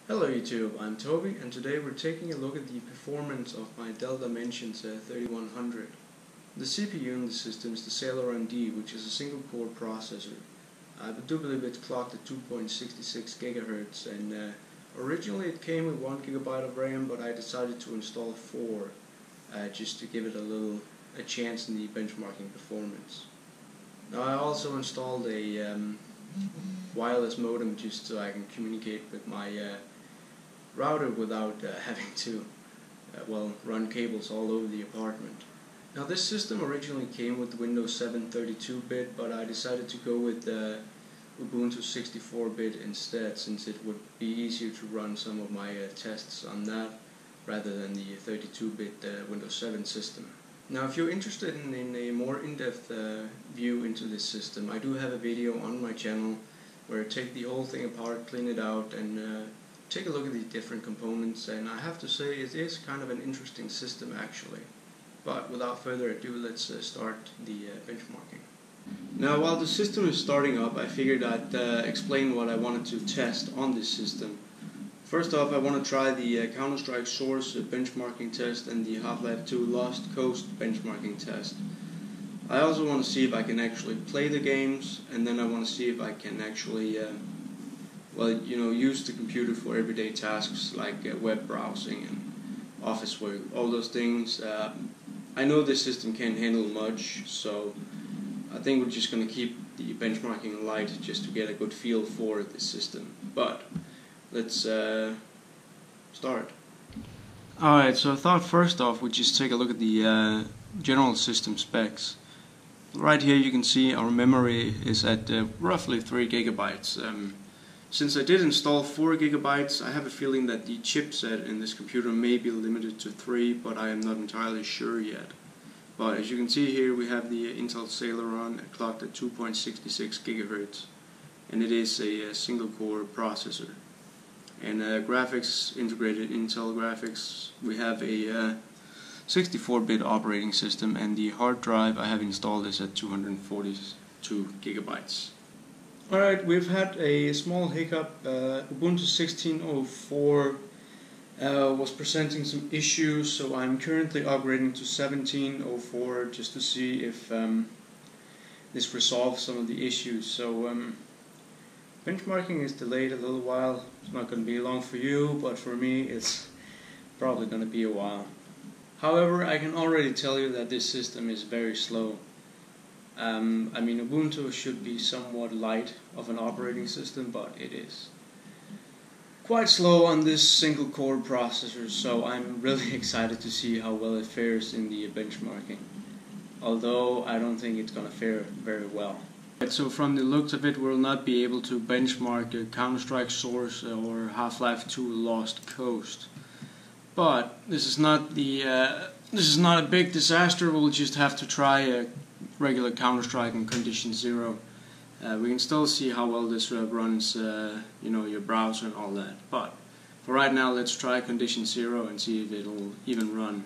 Hello YouTube, I'm Toby and today we're taking a look at the performance of my Dell Dimension 3100. The CPU in the system is the Celeron D, which is a single core processor. I do believe it's clocked at 2.66 GHz and originally it came with 1 GB of RAM, but I decided to install 4 just to give it a chance in the benchmarking performance. Now I also installed a wireless modem just so I can communicate with my router without having to run cables all over the apartment. Now this system originally came with Windows 7 32-bit, but I decided to go with Ubuntu 64-bit instead, since it would be easier to run some of my tests on that rather than the 32-bit Windows 7 system. Now if you're interested in a more in-depth view into this system, I do have a video on my channel where I take the whole thing apart, clean it out, and take a look at the different components, and I have to say it is kind of an interesting system actually. But without further ado, let's start the benchmarking. Now while the system is starting up, I figured I'd explain what I wanted to test on this system. First off, I want to try the Counter-Strike Source benchmarking test and the Half-Life 2 Lost Coast benchmarking test. I also want to see if I can actually play the games, and then I want to see if I can actually use the computer for everyday tasks like web browsing and office work, all those things. I know this system can't handle much, so I think we're just going to keep the benchmarking light just to get a good feel for this system. But let's start. Alright, so I thought first off we'd just take a look at the general system specs. Right here you can see our memory is at roughly 3 GB. Since I did install 4 GB, I have a feeling that the chipset in this computer may be limited to 3, but I am not entirely sure yet. But as you can see here, we have the Intel Celeron clocked at 2.66 GHz, and it is a single core processor. And graphics, integrated Intel graphics, we have a 64-bit operating system, and the hard drive I have installed is at 242 GB. Alright, we've had a small hiccup. Ubuntu 16.04 was presenting some issues, so I'm currently upgrading to 17.04 just to see if this resolves some of the issues. So benchmarking is delayed a little while. It's not going to be long for you, but for me it's probably going to be a while. However, I can already tell you that this system is very slow. I mean, Ubuntu should be somewhat light of an operating system, but it is quite slow on this single core processor, so I'm really excited to see how well it fares in the benchmarking, although I don't think it's going to fare very well. So from the looks of it, we'll not be able to benchmark Counter-Strike Source or Half-Life 2 Lost Coast. But this is not a big disaster. We'll just have to try regular Counter-Strike and Condition 0. We can still see how well this runs, your browser and all that. But for right now, let's try Condition 0 and see if it'll even run.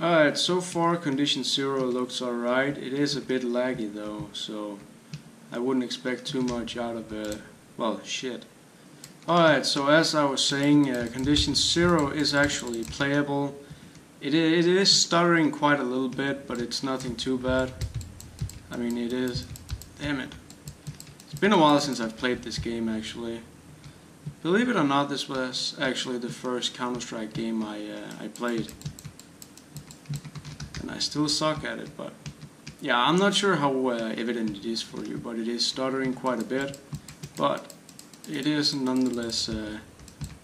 Alright, so far Condition 0 looks alright. It is a bit laggy though, so I wouldn't expect too much out of it. Well, shit. Alright, so as I was saying, Condition 0 is actually playable. It is stuttering quite a little bit, but it's nothing too bad. I mean, it is. Damn it. It's been a while since I've played this game, actually. Believe it or not, this was actually the first Counter-Strike game I played. And I still suck at it, but yeah, I'm not sure how evident it is for you, but it is stuttering quite a bit. But it is nonetheless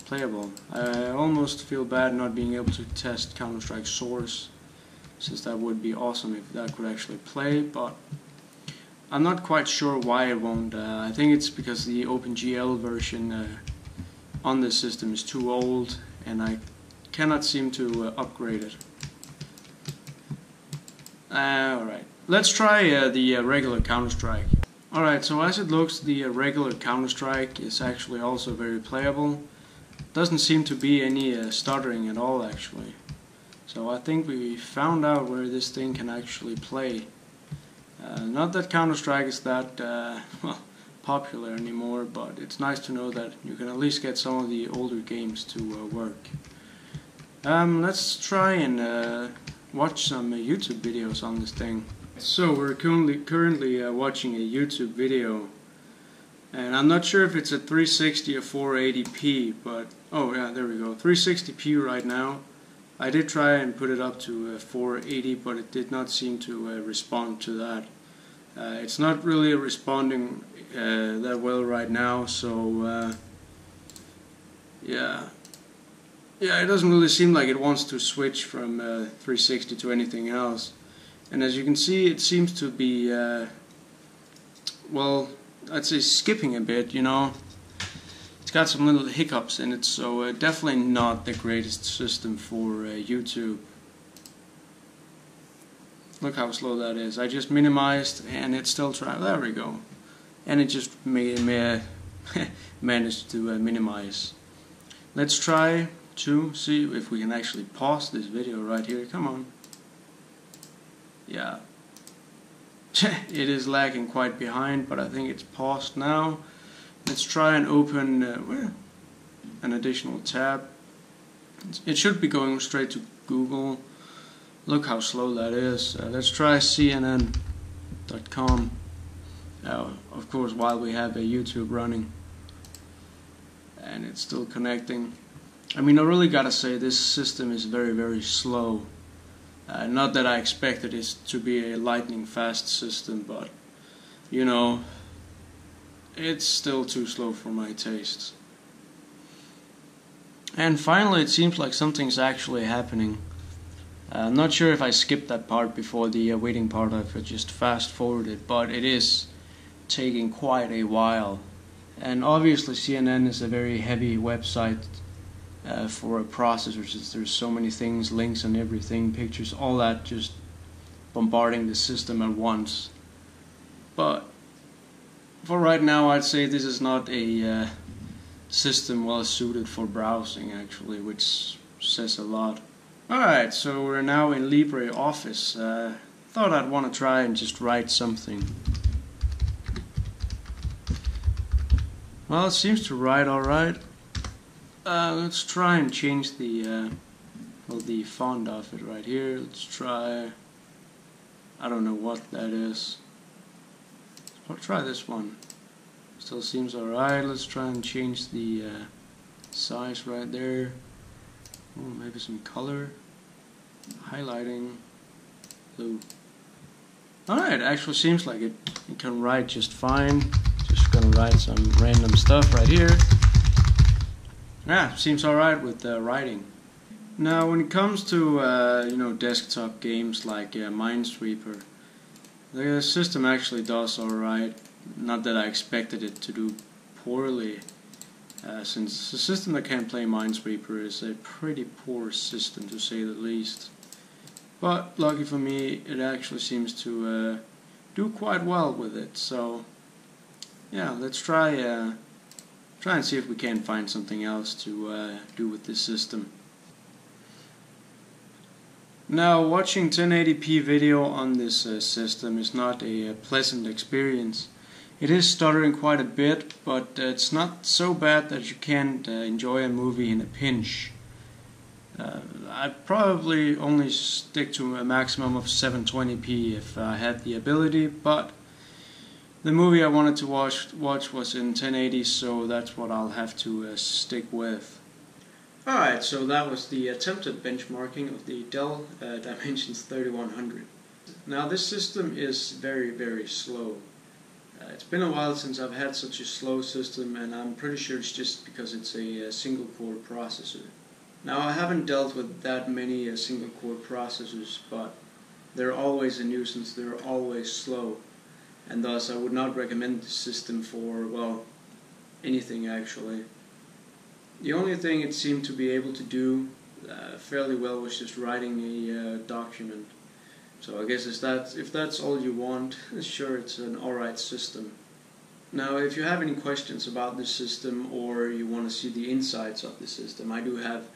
playable. I almost feel bad not being able to test Counter-Strike Source, since that would be awesome if that could actually play, but I'm not quite sure why it won't. I think it's because the OpenGL version on this system is too old, and I cannot seem to upgrade it. Alright, let's try the regular Counter-Strike. Alright, so as it looks, the regular Counter-Strike is actually also very playable. Doesn't seem to be any stuttering at all, actually. So I think we found out where this thing can actually play. Not that Counter-Strike is that popular anymore, but it's nice to know that you can at least get some of the older games to work. Let's try and watch some YouTube videos on this thing. So we're currently watching a YouTube video, and I'm not sure if it's a 360 or 480p, but oh yeah, there we go, 360p right now. I did try and put it up to 480, but it did not seem to respond to that. It's not really responding that well right now, so yeah, it doesn't really seem like it wants to switch from 360 to anything else. And as you can see, it seems to be, well, I'd say skipping a bit, you know. It's got some little hiccups in it, so definitely not the greatest system for YouTube. Look how slow that is. I just minimized and it still tried. There we go. And it just managed to minimize. Let's try to see if we can actually pause this video right here. Come on. Yeah. It is lagging quite behind, but I think it's paused now. Let's try and open an additional tab. It should be going straight to Google. Look how slow that is. Let's try CNN.com. Of course, while we have a YouTube running. And it's still connecting. I mean, I really gotta say this system is very, very slow. Not that I expected it to be a lightning fast system, but you know, it's still too slow for my tastes. And finally, it seems like something's actually happening. I'm not sure if I skipped that part before the waiting part, I've just fast forwarded, but it is taking quite a while. And obviously CNN is a very heavy website for a processor, since there's so many things, links and everything, pictures, all that just bombarding the system at once. But for right now, I'd say this is not a system well suited for browsing, actually, which says a lot. Alright, so we're now in Libreoffice. Thought I'd want to try and just write something. Well, it seems to write alright. Let's try and change the font of it right here. Let's try, I don't know what that is. I'll try this one. Still seems alright. Let's try and change the size right there. Oh, maybe some color. Highlighting. Blue. Alright, actually seems like it can write just fine. Just gonna write some random stuff right here. Yeah, seems alright with writing. Now when it comes to you know, desktop games like Minesweeper, the system actually does alright. Not that I expected it to do poorly, since the system that can play Minesweeper is a pretty poor system, to say the least. But lucky for me, it actually seems to do quite well with it. So yeah, let's try and see if we can find something else to do with this system. Now, watching 1080p video on this system is not a pleasant experience. It is stuttering quite a bit, but it's not so bad that you can't enjoy a movie in a pinch. I'd probably only stick to a maximum of 720p if I had the ability, but the movie I wanted to watch was in 1080, so that's what I'll have to stick with. Alright, so that was the attempted benchmarking of the Dell Dimension 3100. Now this system is very, very slow. It's been a while since I've had such a slow system, and I'm pretty sure it's just because it's a single core processor. Now I haven't dealt with that many single core processors, but they're always a nuisance, they're always slow, and thus I would not recommend this system for, well, anything actually. The only thing it seemed to be able to do fairly well was just writing a document. So I guess if that's all you want, sure, it's an alright system. Now, if you have any questions about this system, or you want to see the insides of the system, I do have,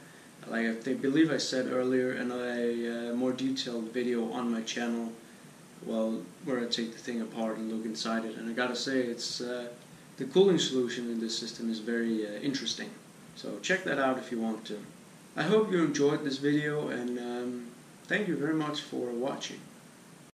like I believe I said earlier, a more detailed video on my channel, well, where I take the thing apart and look inside it. And I gotta say, it's the cooling solution in this system is very interesting. So check that out if you want to. I hope you enjoyed this video, and thank you very much for watching.